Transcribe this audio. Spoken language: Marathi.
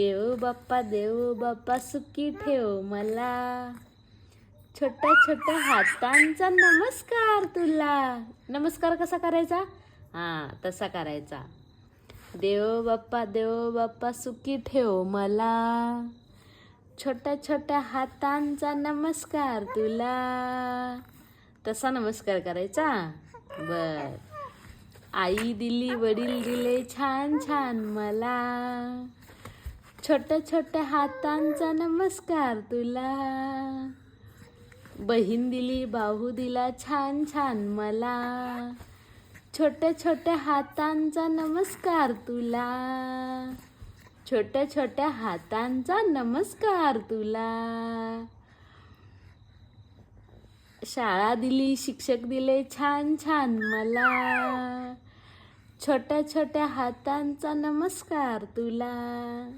देव बाप्पा सुखी ठेव मला. छोट्या छोट्या हातांचा नमस्कार तुला. नमस्कार कसा करायचा? तसा करायचा. देव बाप्पा सुखी ठेव मला. छोट्या छोट्या हातांचा नमस्कार तुला. तसा नमस्कार करायचा. बर. आई दिली वडील दिले छान छान मला. छोट्या छोट्या हातांचा नमस्कार तुला. बहीण दिली भाऊ दिला छान छान मला. छोट्या छोट्या हातांचा नमस्कार तुला. छोट्या छोट्या हातांचा नमस्कार तुला. शाळा दिली शिक्षक दिले छान छान मला. छोट्या छोट्या हातांचा नमस्कार तुला.